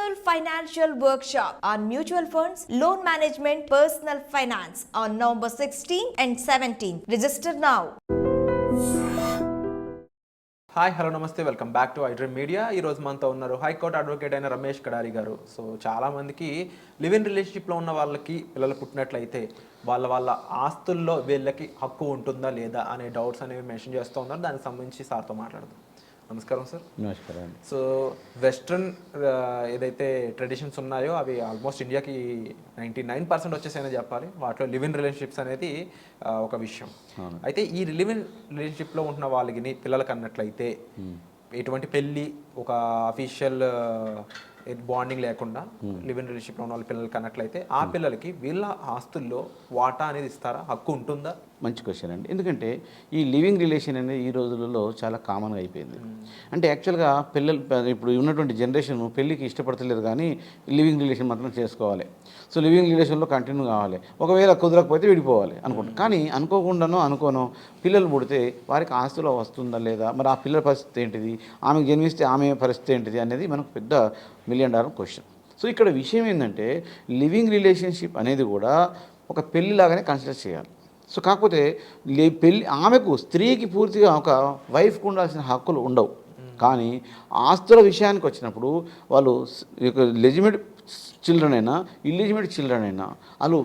Annual Financial Workshop on Mutual Funds, Loan Management, Personal Finance on November 16th and 17th. Register now. Hi hello నమస్తే welcome back to iDream Media. ఈరోజు మనతో ఉన్నారు high court advocate అయిన రమేష్ కడారి గారు. So చాలామందికి live in రిలేషన్షిప్లో ఉన్న వాళ్ళకి పిల్లలు పుట్టినట్లయితే వాళ్ళ ఆస్తుల్లో వీళ్ళకి హక్కు ఉంటుందా లేదా అనే డౌట్స్ అనేవి మెన్షన్ చేస్తూ ఉన్నారు. దానికి సంబంధించి సార్తో మాట్లాడదాం. నమస్కారం సార్. నమస్కారం. సో వెస్ట్రన్ ఏదైతే ట్రెడిషన్స్ ఉన్నాయో అవి ఆల్మోస్ట్ ఇండియాకి 99% వచ్చేసాయని చెప్పాలి. వాటిలో లివ్ ఇన్ రిలేషన్షిప్స్ అనేది ఒక విషయం. అయితే ఈ లివ్ ఇన్ రిలేషన్షిప్లో ఉంటున్న వాళ్ళకి పిల్లలకి అన్నట్లయితే ఎటువంటి పెళ్ళి ఒక అఫీషియల్ బాండింగ్ లేకుండా లివ్ ఇన్ రిలేషన్షిప్లో ఉన్న వాళ్ళ పిల్లలకి అన్నట్లయితే ఆ పిల్లలకి వీళ్ళ ఆస్తుల్లో వాటా అనేది ఇస్తారా? హక్కు ఉంటుందా? మంచి క్వశ్చన్ అండి. ఎందుకంటే ఈ లివింగ్ రిలేషన్ అనేది ఈ రోజులలో చాలా కామన్గా అయిపోయింది. అంటే యాక్చువల్గా పిల్లలు ఇప్పుడు ఉన్నటువంటి జనరేషన్ పెళ్ళికి ఇష్టపడతలేరు, కానీ లివింగ్ రిలేషన్ మాత్రం చేసుకోవాలి. సో లివింగ్ రిలేషన్లో కంటిన్యూ కావాలి. ఒకవేళ కుదరకపోతే విడిపోవాలి అనుకుంటాం. కానీ అనుకోనో పిల్లలు పుడితే వారికి ఆస్తులో వస్తుందా లేదా, మరి ఆ పిల్లల పరిస్థితి ఏంటిది, ఆమెకు జన్మిస్తే ఆమె పరిస్థితి ఏంటిది అనేది మనకు పెద్ద $1 మిలియన్ క్వశ్చన్. సో ఇక్కడ విషయం ఏంటంటే లివింగ్ రిలేషన్షిప్ అనేది కూడా ఒక పెళ్ళిలాగానే కన్సిడర్ చేయాలి. సో కాకపోతే ఆమెకు స్త్రీకి పూర్తిగా ఒక వైఫ్కి ఉండాల్సిన హక్కులు ఉండవు. కానీ ఆస్తుల విషయానికి వచ్చినప్పుడు వాళ్ళు లెజిటిమేట్ చిల్డ్రన్ అయినా ఇల్లిజిమేట్ చిల్డ్రన్ అయినా వాళ్ళు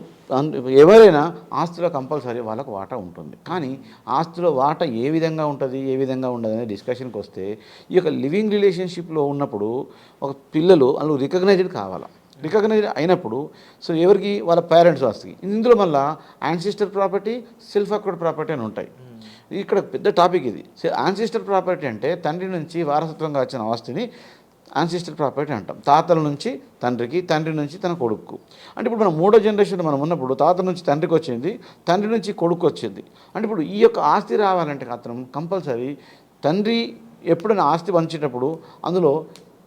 ఎవరైనా ఆస్తిలో కంపల్సరీ వాళ్ళకు వాటా ఉంటుంది. కానీ ఆస్తిలో వాటా ఏ విధంగా ఉంటుంది, ఏ విధంగా ఉండదు అనే డిస్కషన్కి వస్తే ఈ యొక్క లివింగ్ రిలేషన్షిప్లో ఉన్నప్పుడు ఒక పిల్లలు వాళ్ళు రికగ్నైజ్డ్ కావాలి. రికగ్నైజ్ అయినప్పుడు సో ఎవరికి వాళ్ళ పేరెంట్స్ ఆస్తికి, ఇందులో మళ్ళీ ancestor property, self awkward property అని ఉంటాయి. ఇక్కడ పెద్ద టాపిక్ ఇది. యాన్సిస్టర్ ప్రాపర్టీ అంటే తండ్రి నుంచి వారసత్వంగా వచ్చిన ఆస్తిని యాన్సిస్టర్ ప్రాపర్టీ అంటాం. తాతల నుంచి తండ్రికి, తండ్రి నుంచి తన కొడుకు. అంటే ఇప్పుడు మనం 3వ జనరేషన్ మనం ఉన్నప్పుడు తాత నుంచి తండ్రికి వచ్చింది, తండ్రి నుంచి కొడుకు వచ్చింది. అంటే ఇప్పుడు ఈ యొక్క ఆస్తి రావాలంటే మాత్రం కంపల్సరీ తండ్రి ఎప్పుడైనా ఆస్తి పంచేటప్పుడు అందులో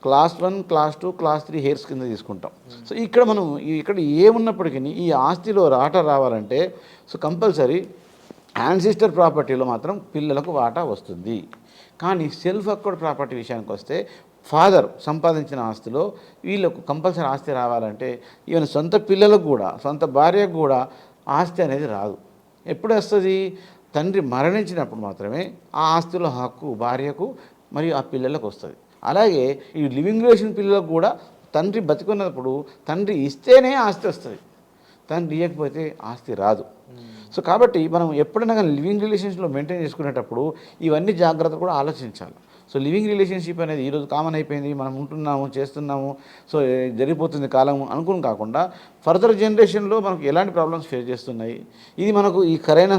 క్లాస్ 1, క్లాస్ 2, క్లాస్ 3 హెయిర్స్ కింద తీసుకుంటాం. సో ఇక్కడ మనం ఇక్కడ ఏమున్నప్పటికీ ఈ ఆస్తిలో వాటా రావాలంటే సో కంపల్సరీ యాన్సిస్టర్ ప్రాపర్టీలో మాత్రం పిల్లలకు వాటా వస్తుంది. కానీ సెల్ఫ్ అక్వర్డ్ ప్రాపర్టీ విషయానికి వస్తే ఫాదర్ సంపాదించిన ఆస్తిలో వీళ్ళకు కంపల్సరీ ఆస్తి రావాలంటే ఈవెన్ సొంత పిల్లలకు కూడా, సొంత భార్యకు కూడా ఆస్తి అనేది రాదు. ఎప్పుడు వస్తుంది? తండ్రి మరణించినప్పుడు మాత్రమే ఆ ఆస్తిలో హక్కు భార్యకు మరియు ఆ పిల్లలకు వస్తుంది. అలాగే ఈ లివింగ్ రిలేషన్ పిల్లలకు కూడా తండ్రి బతికున్నప్పుడు తండ్రి ఇస్తేనే ఆస్తి వస్తుంది, తండ్రి ఇవ్వకపోతే ఆస్తి రాదు. సో కాబట్టి మనం ఎప్పుడైనా కానీ లివింగ్ రిలేషన్షిప్లో మెయింటైన్ చేసుకునేటప్పుడు ఇవన్నీ జాగ్రత్తలు కూడా ఆలోచించాలి. సో లివింగ్ రిలేషన్షిప్ అనేది ఈరోజు కామన్ అయిపోయింది, మనం ఉంటున్నాము, చేస్తున్నాము, సో జరిగిపోతుంది కాలం అనుకుని కాకుండా ఫర్దర్ జనరేషన్లో మనకు ఎలాంటి ప్రాబ్లమ్స్ ఫేస్ చేస్తున్నాయి, ఇది మనకు ఈ సరైన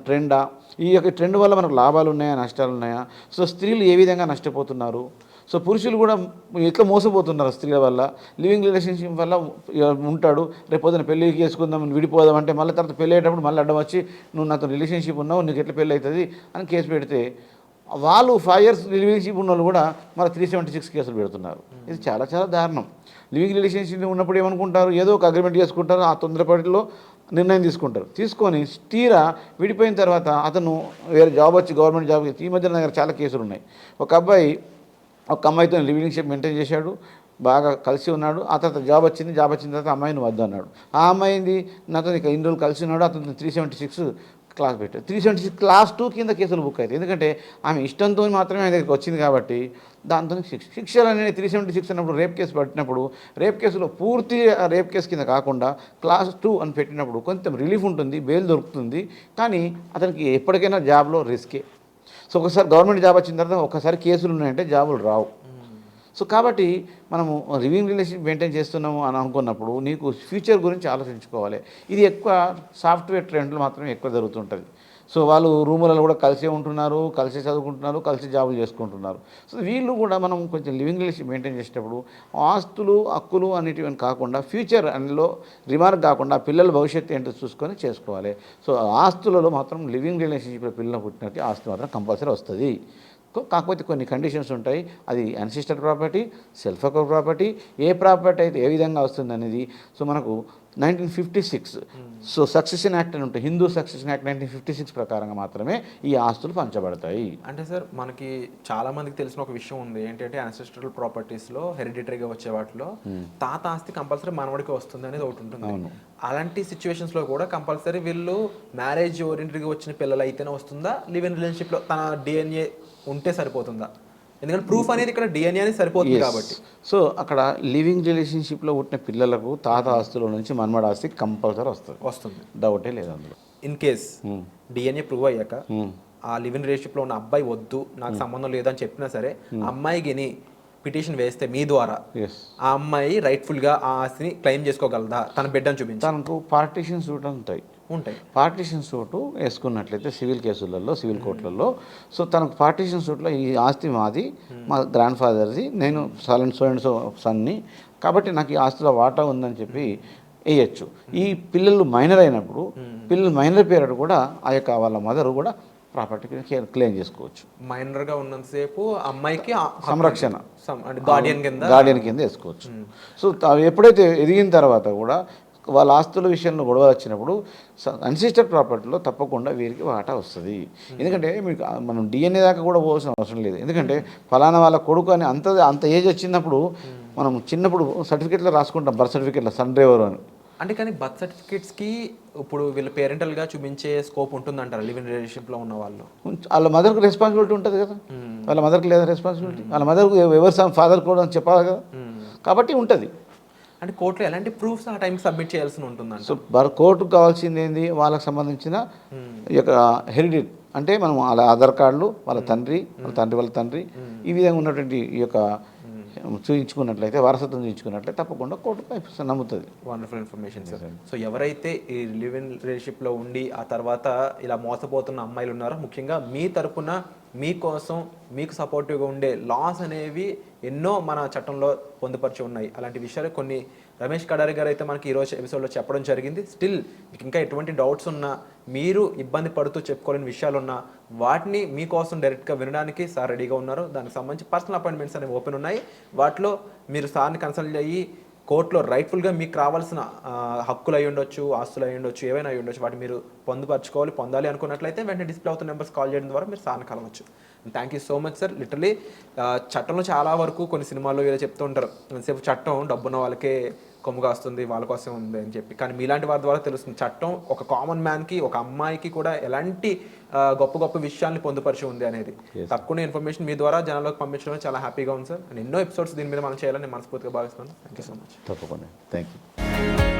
ట్రెండా, ఈ యొక్క ట్రెండ్ వల్ల మనకు లాభాలు ఉన్నాయా, నష్టాలు ఉన్నాయా, సో స్త్రీలు ఏ విధంగా నష్టపోతున్నారు, సో పురుషులు కూడా ఎట్లా మోసపోతున్నారు స్త్రీల వల్ల, లివింగ్ రిలేషన్షిప్ వల్ల ఉంటాడు, రేపు పొద్దున పెళ్ళి చేసుకుందాం విడిపోదాం అంటే మళ్ళీ తర్వాత పెళ్ళి అయ్యేటప్పుడు మళ్ళీ అడ్డం వచ్చి నువ్వు నాతో రిలేషన్షిప్ ఉన్నావు, నీకు ఎట్లా పెళ్ళి అవుతుంది అని కేసు పెడితే వాళ్ళు 5 years రిలేషన్షిప్ ఉన్న వాళ్ళు కూడా మళ్ళీ 376 కేసులు పెడుతున్నారు. ఇది చాలా చాలా దారుణం. లివింగ్ రిలేషన్షిప్ ఉన్నప్పుడు ఏమనుకుంటారు, ఏదో ఒక అగ్రిమెంట్ చేసుకుంటారు, ఆ తొందరపాటిలో నిర్ణయం తీసుకొని తీరా విడిపోయిన తర్వాత అతను వేరే జాబ్ వచ్చి గవర్నమెంట్ జాబ్, ఈ మధ్య దగ్గర చాలా కేసులు ఉన్నాయి. ఒక అమ్మాయితో రిలేషన్షిప్ మెయింటైన్ చేశాడు, బాగా కలిసి ఉన్నాడు, ఆ తర్వాత జాబ్ వచ్చిన తర్వాత అమ్మాయిని వద్దు అన్నాడు. ఆ అమ్మాయింది నాతో ఇన్ని రోజులు కలిసి ఉన్నాడు, అతను 376 క్లాస్ పెట్టారు. 376 క్లాస్ 2 కింద కేసులు బుక్ అవుతాయి. ఎందుకంటే ఆమె ఇష్టంతో మాత్రమే ఆయన దగ్గరికి వచ్చింది కాబట్టి దాంతో శిక్షలు అనేది 376 అన్నప్పుడు రేప్ కేసు పట్టినప్పుడు రేప్ కేసులో పూర్తి రేప్ కేసు కింద కాకుండా క్లాస్ 2 అని పెట్టినప్పుడు కొంచెం రిలీఫ్ ఉంటుంది, బెయిల్ దొరుకుతుంది. కానీ అతనికి ఎప్పటికైనా జాబ్లో రిస్కే. సో ఒకసారి గవర్నమెంట్ జాబ్ వచ్చిన తర్వాత ఒకసారి కేసులు ఉన్నాయంటే జాబులు రావు. సో కాబట్టి మనము లివింగ్ రిలేషన్ మెయింటైన్ చేస్తున్నాము అని అనుకున్నప్పుడు నీకు ఫ్యూచర్ గురించి ఆలోచించుకోవాలి. ఇది ఎక్కువ సాఫ్ట్వేర్ ట్రెండ్లు మాత్రమే ఎక్కువ జరుగుతుంటుంది. సో వాళ్ళు రూములలో కూడా కలిసే ఉంటున్నారు, కలిసే చదువుకుంటున్నారు, కలిసి జాబులు చేసుకుంటున్నారు. సో వీళ్ళు కూడా మనం కొంచెం లివింగ్ రిలేషన్ మెయింటైన్ చేసేటప్పుడు ఆస్తులు హక్కులు అనేటివి కాకుండా ఫ్యూచర్ అందులో రిమార్క్ కాకుండా పిల్లల భవిష్యత్తు ఏంటో చూసుకొని చేసుకోవాలి. సో ఆస్తులలో మాత్రం లివింగ్ రిలేషన్షిప్లో పిల్లలు పుట్టినట్టు ఆస్తి మాత్రం కంపల్సరీ వస్తుంది. కాకపోతే కొన్ని కండిషన్స్ ఉంటాయి. అది అన్సిస్టర్డ్ ప్రాపర్టీ, సెల్ఫ్ అక్వర్డ్ ప్రాపర్టీ, ఏ ప్రాపర్టీ అయితే ఏ విధంగా వస్తుంది అనేది. సో మనకు 1956 సో సక్సెషన్ యాక్ట్ అని ఉంటుంది, హిందూ సక్సెషన్ యాక్ట్ 1956 ప్రకారంగా మాత్రమే ఈ ఆస్తులు పంచబడతాయి. అంటే సార్ మనకి చాలా మందికి తెలిసిన ఒక విషయం ఉంది ఏంటంటే అన్సెస్ట్రల్ ప్రాపర్టీస్లో హెరిడిటరీగా వచ్చే వాటిలో తాత ఆస్తి కంపల్సరీ మనవడికి వస్తుంది అనేది ఒకటి ఉంటుంది. అలాంటి సిచ్యువేషన్స్లో కూడా కంపల్సరీ వీళ్ళు మ్యారేజ్ ఓరియంటెడ్గా వచ్చిన పిల్లలు అయితేనే వస్తుందా, లివ్ ఇన్ రిలేషన్షిప్లో తన డిఎన్ఏ ఉంటే సరిపోతుందా? ఎందుకంటే ప్రూఫ్ అనేది ఇక్కడ డిఎన్ఏ అనేది సరిపోతుంది కాబట్టి. సో అక్కడ లివింగ్ రిలేషన్షిప్లో పుట్టిన పిల్లలకు తాత ఆస్తుల నుంచి మనమడ ఆస్తి కంపల్సరీ వస్తుంది, డౌటే లేదు అందులో. ఇన్ కేస్ డిఎన్ఏ ప్రూవ్ అయ్యాక ఆ లివ్ ఇన్ రిలేషన్షిప్లో ఉన్న అబ్బాయి వద్దు నాకు సంబంధం లేదని చెప్పినా సరే అమ్మాయికి పిటిషన్ వేస్తే మీ ద్వారా ఆ అమ్మాయి రైట్ఫుల్గా ఆ ఆస్తిని క్లెయిమ్ చేసుకోగలదా తన బిడ్డను చూపించి? తనకు పార్టీషన్ సూట్ ఉంటాయి. పార్టీషన్ సూటు వేసుకున్నట్లయితే సివిల్ కేసులలో, సివిల్ కోర్టులలో, సో తనకు పార్టీషన్ సూట్లో ఈ ఆస్తి మాది, మా గ్రాండ్ ఫాదర్ది, నేను సో అండ్ సో సన్ని, కాబట్టి నాకు ఈ ఆస్తిలో వాటా ఉందని చెప్పి వేయచ్చు. ఈ పిల్లలు మైనర్ అయినప్పుడు పిల్లలు మైనర్ పీరియడ్ కూడా ఆ యొక్క వాళ్ళ మదర్ కూడా ప్రాపర్టీ క్లెయిమ్ చేసుకోవచ్చు. మైనర్గా ఉన్నంతసేపు అమ్మాయికి సంరక్షణ గార్డియన్ కింద వేసుకోవచ్చు. సో ఎప్పుడైతే ఎదిగిన తర్వాత కూడా వాళ్ళ ఆస్తుల విషయంలో గొడవలు వచ్చినప్పుడు అన్సిస్టర్డ్ ప్రాపర్టీలో తప్పకుండా వీరికి వాటా వస్తుంది. ఎందుకంటే మీకు మనం డిఎన్ఏ దాకా కూడా పోవాల్సిన అవసరం లేదు. ఎందుకంటే ఫలానా వాళ్ళ కొడుకు అని అంత ఏజ్ వచ్చినప్పుడు మనం చిన్నప్పుడు సర్టిఫికేట్లో రాసుకుంటాం, బర్త్ సర్టిఫికేట్లో సన్ డ్రైవర్ అని. అంటే కానీ బర్త్ సర్టిఫికేట్స్కి ఇప్పుడు వీళ్ళు పేరెంటల్గా చూపించే స్కోప్ ఉంటుందంటారు లివ్ ఇన్ రిలేషన్షిప్లో ఉన్న వాళ్ళు? వాళ్ళ మదర్కి రెస్పాన్సిబిలిటీ ఉంటుంది కదా, వాళ్ళ మదర్కి లేదా రెస్పాన్సిబిలిటీ, వాళ్ళ మదర్కు ఎవరు ఫాదర్ కూడా చెప్పాలి కదా, కాబట్టి ఉంటుంది. అంటే కోర్టులో ఎలాంటి ప్రూఫ్స్ ఆ టైంకి సబ్మిట్ చేయాల్సి ఉంటుందండి? సో కోర్టుకు కావాల్సింది ఏంది, వాళ్ళకి సంబంధించిన ఈ యొక్క హెరిడిటీ అంటే మనం వాళ్ళ ఆధార్ కార్డులు, వాళ్ళ తండ్రి వాళ్ళ తండ్రి ఈ విధంగా ఉన్నటువంటి ఈ యొక్క చూయించుకున్నట్లయితే, వారసత్వం చూయించుకున్నట్లయితే తప్పకుండా కోర్టు నమ్ముతుంది. Wonderful information sir. సో ఎవరైతే ఈ లివ్ ఇన్ రిలేషన్షిప్లో ఉండి ఆ తర్వాత ఇలా మోసపోతున్న అమ్మాయిలు ఉన్నారో, ముఖ్యంగా మీ తరపున మీకోసం మీకు సపోర్టివ్గా ఉండే లాస్ అనేవి ఎన్నో మన చట్టంలో పొందుపరిచి ఉన్నాయి. అలాంటి విషయాలు కొన్ని రమేష్ కడారి గారు అయితే మనకి ఈరోజు ఎపిసోడ్లో చెప్పడం జరిగింది. స్టిల్ మీకు ఇంకా ఎటువంటి డౌట్స్ ఉన్నా, మీరు ఇబ్బంది పడుతూ చెప్పుకోలేని విషయాలు ఉన్నా, వాటిని మీకోసం డైరెక్ట్గా వినడానికి సార్ రెడీగా ఉన్నారు. దానికి సంబంధించి పర్సనల్ అపాయింట్మెంట్స్ అనేవి ఓపెన్ ఉన్నాయి. వాటిలో మీరు సార్ని కన్సల్ట్ అయ్యి కోర్టులో రైట్ఫుల్గా మీకు రావాల్సిన హక్కులు అయి ఉండొచ్చు, ఆస్తులు అయి ఉండొచ్చు, ఏవైనా అయి ఉండొచ్చు, వాటి మీరు పొందాలి అనుకున్నట్లయితే వెంటనే డిస్ప్లే అవుతున్న నెంబర్స్ కాల్ చేయడం ద్వారా మీరు సార్ని కలవచ్చు. Thank you so much sir. Literally చట్టంలో చాలా వరకు కొన్ని సినిమాల్లో ఏదో చెప్తూ ఉంటారు, ఎంతసేపు చట్టం డబ్బున్న వాళ్ళకే కొమ్ముగా వస్తుంది, వాళ్ళ కోసం ఉంది అని చెప్పి. కానీ మీలాంటి వారి ద్వారా తెలుస్తుంది చట్టం ఒక కామన్ మ్యాన్కి, ఒక అమ్మాయికి కూడా ఎలాంటి గొప్ప గొప్ప విషయాల్ని పొందుపరిచి ఉంది అనేది. తక్కువ ఇన్ఫర్మేషన్ మీ ద్వారా జనాల్లోకి పంపించడం చాలా హ్యాపీగా ఉంది సార్. అండ్ ఎన్నో ఎపిసోడ్స్ దీని మీద మనం చేయాలని మనస్ఫూర్తిగా భావిస్తున్నాను. Thank you so much. తప్పకుండా. Thank you.